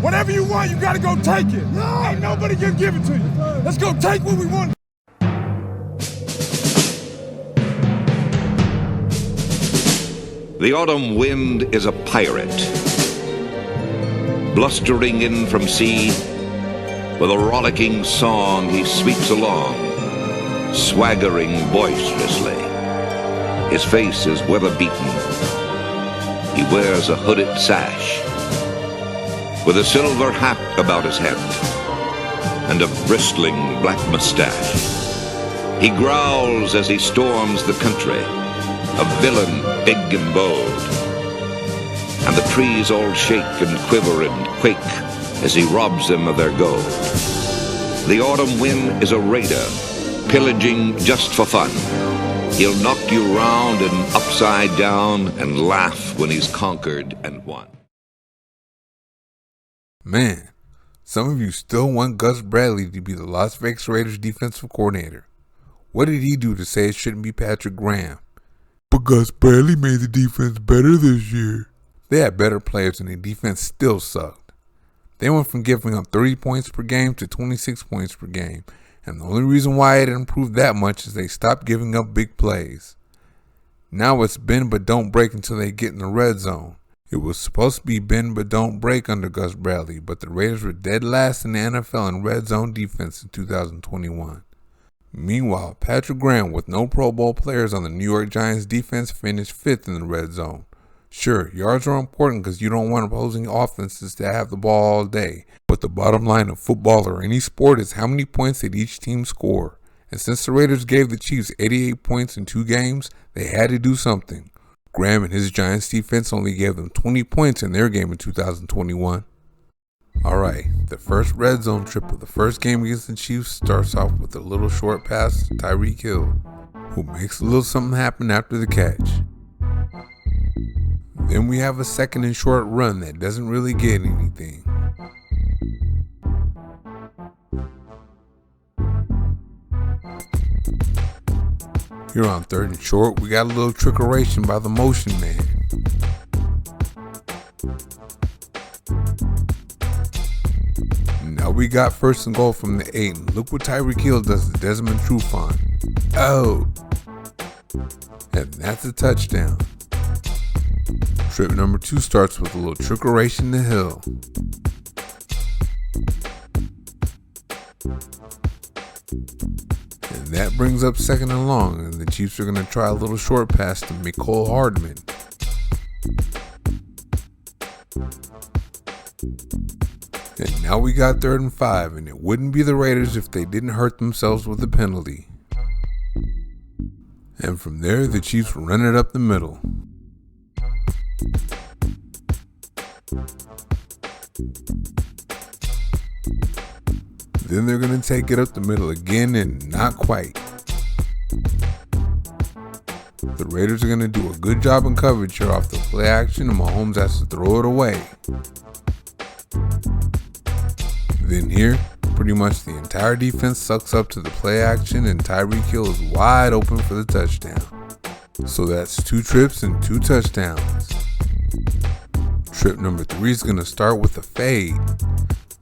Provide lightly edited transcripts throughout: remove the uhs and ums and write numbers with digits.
Whatever you want, you gotta go take it. No, ain't nobody can give it to you. Let's go take what we want. The autumn wind is a pirate, blustering in from sea. With a rollicking song he sweeps along, swaggering boisterously. His face is weather-beaten. He wears a hooded sash, with a silver hat about his head, and a bristling black mustache. He growls as he storms the country, a villain big and bold. And the trees all shake and quiver and quake as he robs them of their gold. The autumn wind is a raider, pillaging just for fun. He'll knock you round and upside down and laugh when he's conquered and won. Man, some of you still want Gus Bradley to be the Las Vegas Raiders defensive coordinator. What did he do to say it shouldn't be Patrick Graham? But Gus Bradley made the defense better this year. They had better players and the defense still sucked. They went from giving up 30 points per game to 26 points per game, and the only reason why it improved that much is they stopped giving up big plays. Now it's bend but don't break until they get in the red zone. It was supposed to be bend but don't break under Gus Bradley, but the Raiders were dead last in the NFL in red zone defense in 2021. Meanwhile, Patrick Graham, with no Pro Bowl players on the New York Giants defense, finished 5th in the red zone. Sure, yards are important because you don't want opposing offenses to have the ball all day, but the bottom line of football or any sport is how many points did each team score. And since the Raiders gave the Chiefs 88 points in 2 games, they had to do something. Graham and his Giants defense only gave them 20 points in their game in 2021. Alright, the first red zone trip of the first game against the Chiefs starts off with a little short pass to Tyreek Hill, who makes a little something happen after the catch. Then we have a second and short run that doesn't really get anything. Here on 3rd and short, we got a little trickeration by the motion man. Now we got 1st and goal from the 8, and look what Tyreek Hill does to Desmond Trufant. Oh! And that's a touchdown. Trip number 2 starts with a little trickeration to Hill. And that brings up 2nd and long, and the Chiefs are going to try a little short pass to Mecole Hardman. And now we got 3rd and 5, and it wouldn't be the Raiders if they didn't hurt themselves with the penalty. And from there, the Chiefs run it up the middle. Then they're going to take it up the middle again, and not quite. The Raiders are going to do a good job in coverage here off the play action, and Mahomes has to throw it away. Then here, pretty much the entire defense sucks up to the play action, and Tyreek Hill is wide open for the touchdown. So that's 2 trips and 2 touchdowns. Trip number 3 is going to start with a fade,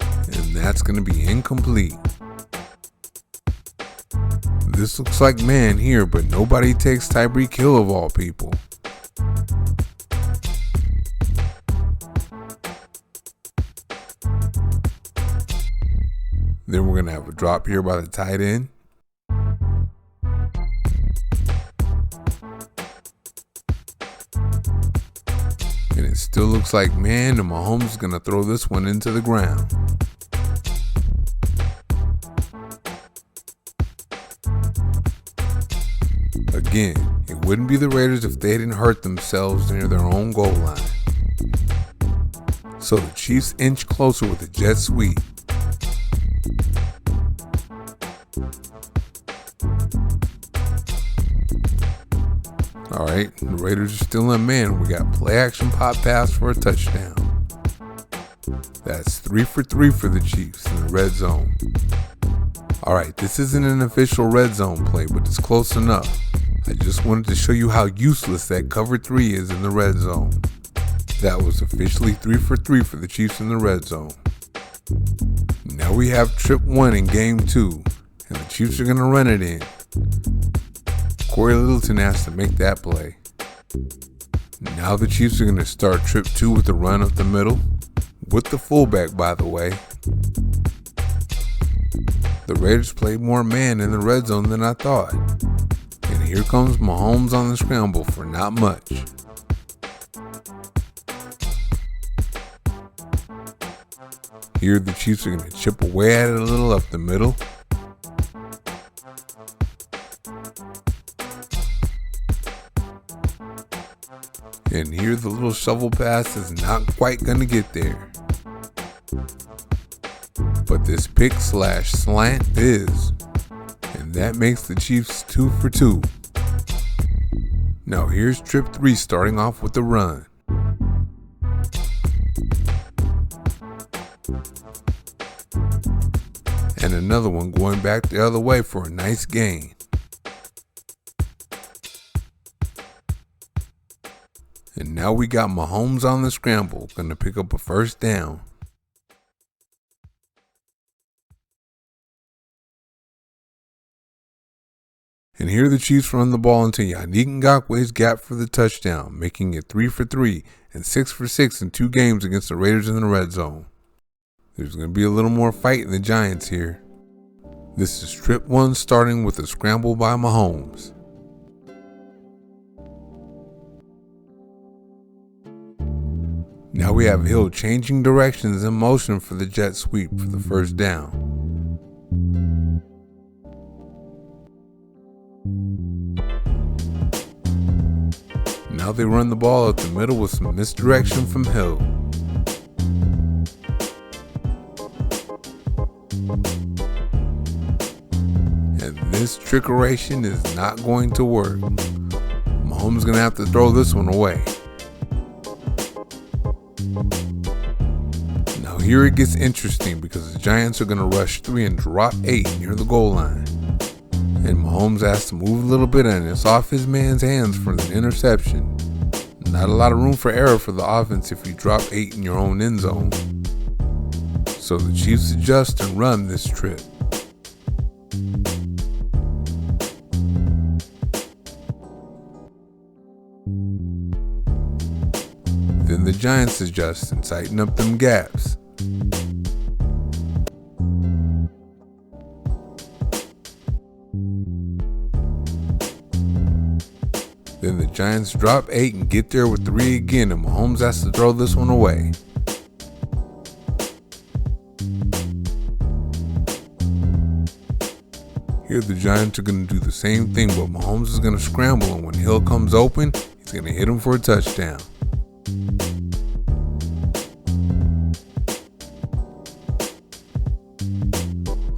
and that's going to be incomplete. This looks like man here, but nobody takes Tyreek Hill of all people. Then we're going to have a drop here by the tight end. And it still looks like man, and Mahomes is going to throw this one into the ground. Again, it wouldn't be the Raiders if they didn't hurt themselves near their own goal line. So the Chiefs inch closer with a jet sweep. Alright, the Raiders are still in man. We got play action pop pass for a touchdown. That's 3 for 3 for the Chiefs in the red zone. Alright, this isn't an official red zone play, but it's close enough. I just wanted to show you how useless that cover 3 is in the red zone. That was officially 3 for 3 for the Chiefs in the red zone. Now we have trip 1 in game 2, and the Chiefs are going to run it in. Corey Littleton has to make that play. Now the Chiefs are going to start trip 2 with the run up the middle, with the fullback, by the way. The Raiders played more man in the red zone than I thought. And here comes Mahomes on the scramble for not much. Here the Chiefs are going to chip away at it a little up the middle. And here the little shovel pass is not quite going to get there. But this pick / slant is. And that makes the Chiefs 2 for 2. Now here's trip 3 starting off with the run. And another one going back the other way for a nice gain. And now we got Mahomes on the scramble, going to pick up a first down. And here the Chiefs run the ball into Yannick Ngakwe's gap for the touchdown, making it 3 for 3 and 6 for 6 in 2 games against the Raiders in the red zone. There's going to be a little more fight in the Giants here. This is trip 1 starting with a scramble by Mahomes. Now we have Hill changing directions in motion for the jet sweep for the first down. Now they run the ball up the middle with some misdirection from Hill. And this trickeration is not going to work. Mahomes is going to have to throw this one away. Now here it gets interesting because the Giants are going to rush 3 and drop 8 near the goal line. And Mahomes has to move a little bit and it's off his man's hands for the interception. Not a lot of room for error for the offense if you drop 8 in your own end zone. So the Chiefs adjust and run this trip. Then the Giants adjust and tighten up them gaps. Then the Giants drop 8 and get there with 3 again, and Mahomes has to throw this one away. Here the Giants are going to do the same thing, but Mahomes is going to scramble, and when Hill comes open, he's going to hit him for a touchdown.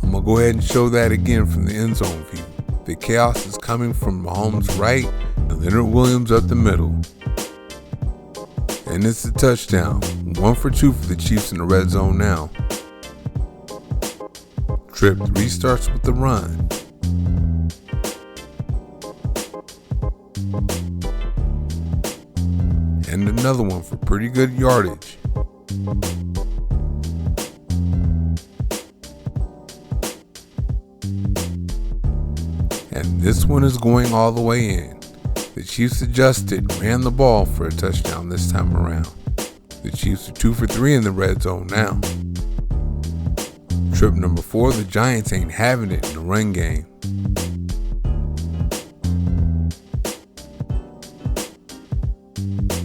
I'm going to go ahead and show that again from the end zone view. The chaos is coming from Mahomes' right and Leonard Williams up the middle. And it's a touchdown. 1 for 2 for the Chiefs in the red zone now. Trip 3 starts with the run. And another one for pretty good yardage. And this one is going all the way in. The Chiefs adjusted, ran the ball for a touchdown this time around. The Chiefs are 2 for 3 in the red zone now. Trip number 4, the Giants ain't having it in the run game.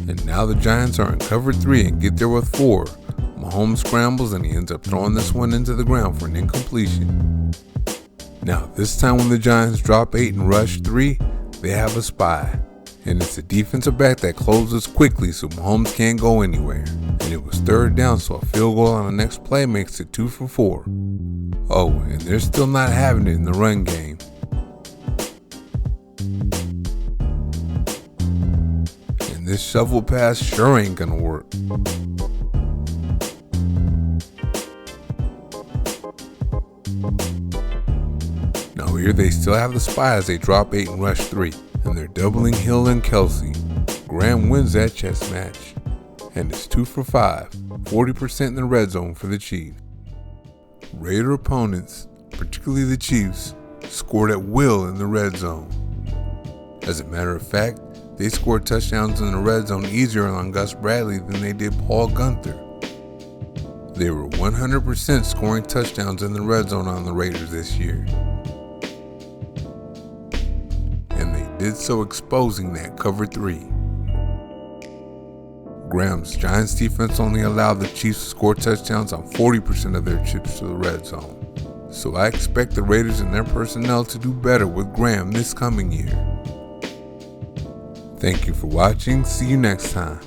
And now the Giants are in cover 3 and get there with 4. Mahomes scrambles and he ends up throwing this one into the ground for an incompletion. Now this time when the Giants drop 8 and rush 3, they have a spy. And it's a defensive back that closes quickly so Mahomes can't go anywhere. And it was 3rd down, so a field goal on the next play makes it 2 for 4. Oh, and they're still not having it in the run game. And this shovel pass sure ain't gonna work. Now here they still have the spy as they drop 8 and rush 3. And they're doubling Hill and Kelsey. Graham wins that chess match. And it's 2 for 5, 40% in the red zone for the Chiefs. Raider opponents, particularly the Chiefs, scored at will in the red zone. As a matter of fact, they scored touchdowns in the red zone easier on Gus Bradley than they did Paul Gunther. They were 100% scoring touchdowns in the red zone on the Raiders this year. And they did so exposing that cover 3. Graham's Giants defense only allowed the Chiefs to score touchdowns on 40% of their trips to the red zone. So I expect the Raiders and their personnel to do better with Graham this coming year. Thank you for watching. See you next time.